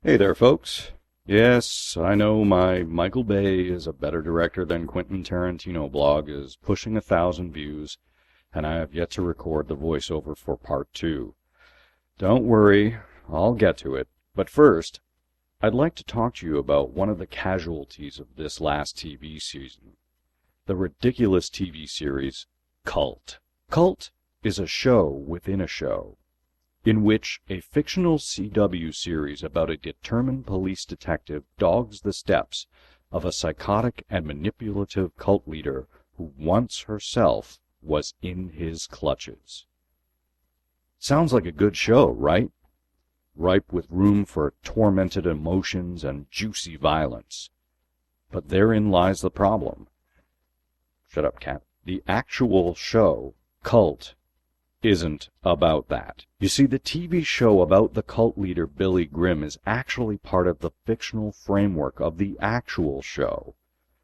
Hey there, folks. Yes, I know my Michael Bay is a better director than Quentin Tarantino blog is pushing 1,000 views, and I have yet to record the voiceover for part 2. Don't worry, I'll get to it. But first, I'd like to talk to you about one of the casualties of this last TV season. The ridiculous TV series, Cult. Cult is a show within a show, in which a fictional CW series about a determined police detective dogs the steps of a psychotic and manipulative cult leader who once herself was in his clutches. Sounds like a good show, right? Ripe with room for tormented emotions and juicy violence. But therein lies the problem. Shut up, cat. The actual show, Cult, isn't about that. You see, the TV show about the cult leader Billy Grimm is actually part of the fictional framework of the actual show,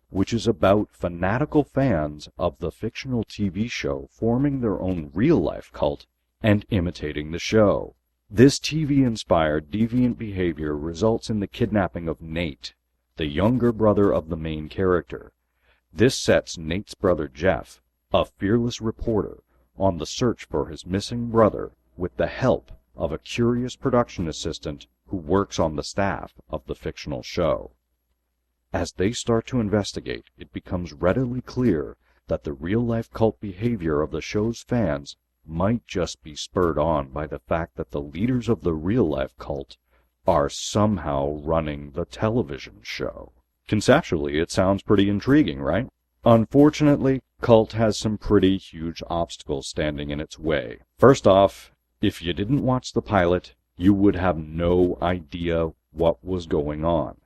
which is about fanatical fans of the fictional TV show forming their own real-life cult and imitating the show. This TV-inspired deviant behavior results in the kidnapping of Nate, the younger brother of the main character. This sets Nate's brother Jeff, a fearless reporter, on the search for his missing brother with the help of a curious production assistant who works on the staff of the fictional show. As they start to investigate, it becomes readily clear that the real-life cult behavior of the show's fans might just be spurred on by the fact that the leaders of the real-life cult are somehow running the television show. Conceptually, it sounds pretty intriguing, right? Unfortunately, Cult has some pretty huge obstacles standing in its way. First off, if you didn't watch the pilot, you would have no idea what was going on,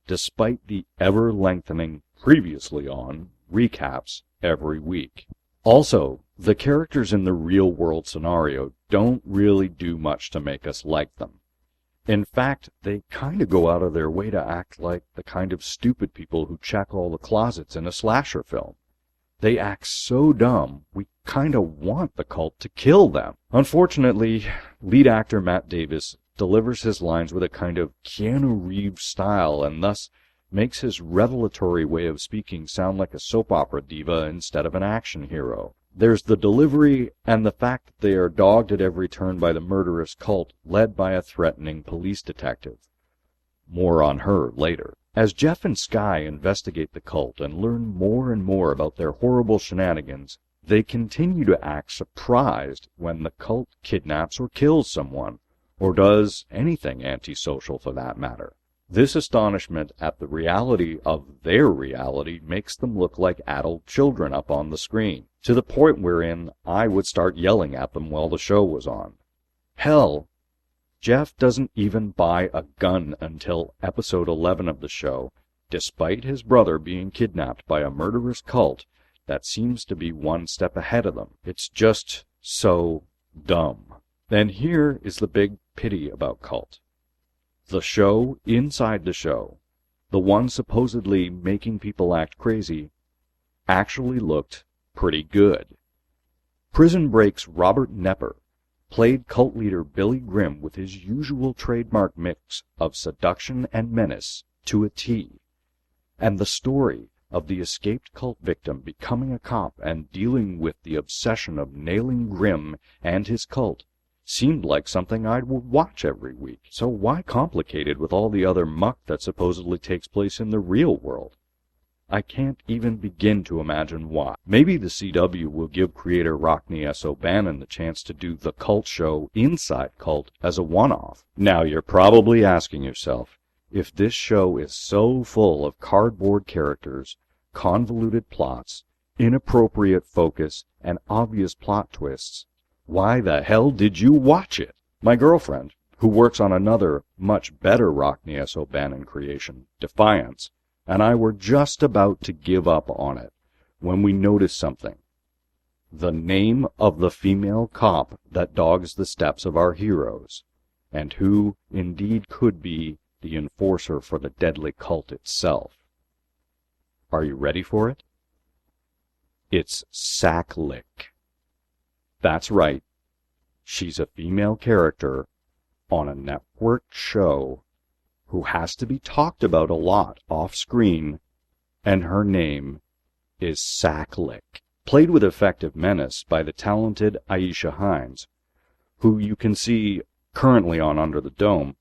despite the ever-lengthening previously on recaps every week. Also, the characters in the real-world scenario don't really do much to make us like them. In fact, they kind of go out of their way to act like the kind of stupid people who check all the closets in a slasher film. They act so dumb, we kind of want the cult to kill them. Unfortunately, lead actor Matt Davis delivers his lines with a kind of Keanu Reeves style and thus makes his revelatory way of speaking sound like a soap opera diva instead of an action hero. There's the delivery and the fact that they are dogged at every turn by the murderous cult led by a threatening police detective. More on her later. As Jeff and Skye investigate the cult and learn more and more about their horrible shenanigans, they continue to act surprised when the cult kidnaps or kills someone, or does anything antisocial for that matter. This astonishment at the reality of their reality makes them look like adult children up on the screen, to the point wherein I would start yelling at them while the show was on. Hell, Jeff doesn't even buy a gun until episode 11 of the show, despite his brother being kidnapped by a murderous cult that seems to be one step ahead of them. It's just so dumb. Then here is the big pity about Cult. The show inside the show, the one supposedly making people act crazy, actually looked pretty good. Prison Break's Robert Knepper played cult leader Billy Grimm with his usual trademark mix of seduction and menace to a T, and the story of the escaped cult victim becoming a cop and dealing with the obsession of nailing Grimm and his cult seemed like something I would watch every week. So why complicate it with all the other muck that supposedly takes place in the real world? I can't even begin to imagine why. Maybe the CW will give creator Rockne S. O'Bannon the chance to do the Cult show inside Cult as a one-off. Now you're probably asking yourself, if this show is so full of cardboard characters, convoluted plots, inappropriate focus, and obvious plot twists, why the hell did you watch it? My girlfriend, who works on another, much better Rockne S. O'Bannon creation, Defiance, and I were just about to give up on it when we noticed something. The name of the female cop that dogs the steps of our heroes, and who indeed could be the enforcer for the deadly cult itself. Are you ready for it? It's Sacklick. That's right. She's a female character on a network show who has to be talked about a lot off-screen, and her name is Sacklick, played with effective menace by the talented Aisha Hines, who you can see currently on Under the Dome.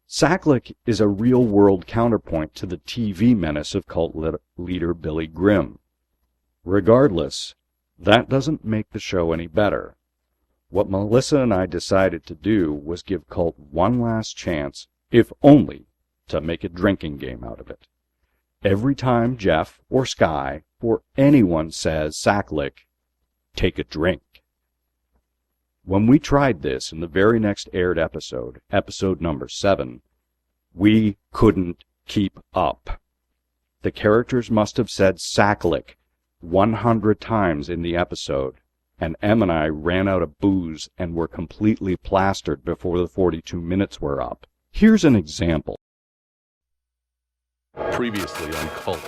Sacklick is a real-world counterpoint to the TV menace of cult leader Billy Grimm. Regardless, that doesn't make the show any better. What Melissa and I decided to do was give Cult one last chance, if only to make a drinking game out of it. Every time Jeff or Sky or anyone says Sacklick, take a drink. When we tried this in the very next aired episode, episode number 7, we couldn't keep up. The characters must have said Sacklick 100 times in the episode, and Em and I ran out of booze and were completely plastered before the 42 minutes were up. Here's an example. Previously on Cult.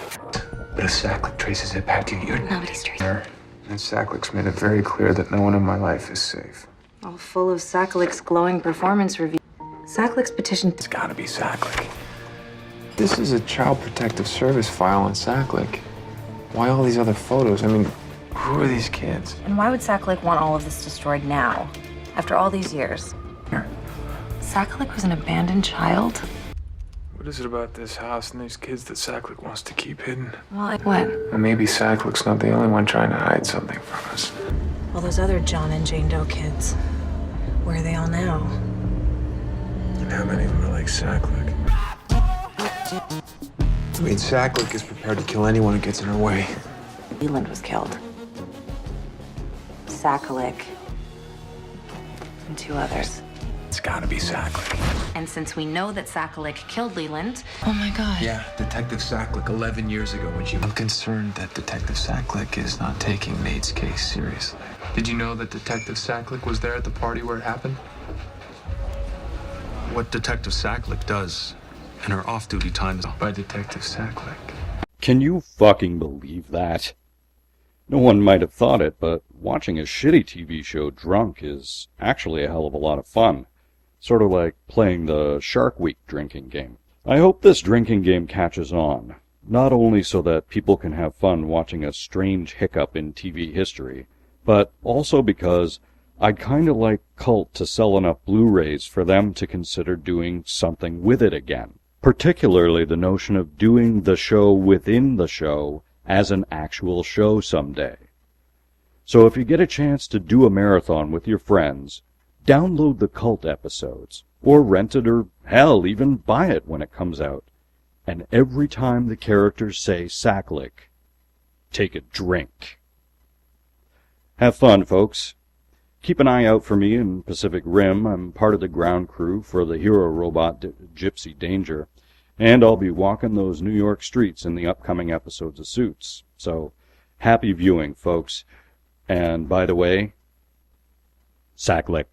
But if Sacklick traces it back to you, you're Nobody's tracing. there. And Sacklick's made it very clear that no one in my life is safe. All full of Sacklick's glowing performance review. Sacklick's petition. It's gotta be Sacklick. This is a Child Protective Service file on Sacklick. Why all these other photos? I mean, who are these kids? And why would Sacklick want all of this destroyed now, after all these years? Here. Sacklick was an abandoned child? What is it about this house and these kids that Sacklick wants to keep hidden? Well, what? Well, maybe Sacklick's not the only one trying to hide something from us. All those other John and Jane Doe kids. Where are they all now? And how many of them are like Sacklick? I mean, Sacklick is prepared to kill anyone who gets in her way. Leland was killed. Sacklick. And 2 others. It's gotta be Sacklick. And since we know that Sacklick killed Leland... Oh my god. Yeah, Detective Sacklick 11 years ago when I'm concerned that Detective Sacklick is not taking Nate's case seriously. Did you know that Detective Sacklick was there at the party where it happened? What Detective Sacklick does in her off-duty time is By Detective Sacklick. Can you fucking believe that? No one might have thought it, but watching a shitty TV show drunk is actually a hell of a lot of fun. Sort of like playing the Shark Week drinking game. I hope this drinking game catches on, not only so that people can have fun watching a strange hiccup in TV history, but also because I'd kinda like Cult to sell enough Blu-rays for them to consider doing something with it again. Particularly the notion of doing the show within the show as an actual show someday. So if you get a chance to do a marathon with your friends, download the Cult episodes, or rent it, or hell, even buy it when it comes out. And every time the characters say Sacklick, take a drink. Have fun, folks. Keep an eye out for me in Pacific Rim. I'm part of the ground crew for the hero robot Gypsy Danger, and I'll be walking those New York streets in the upcoming episodes of Suits. So, happy viewing, folks. And by the way, Sacklick.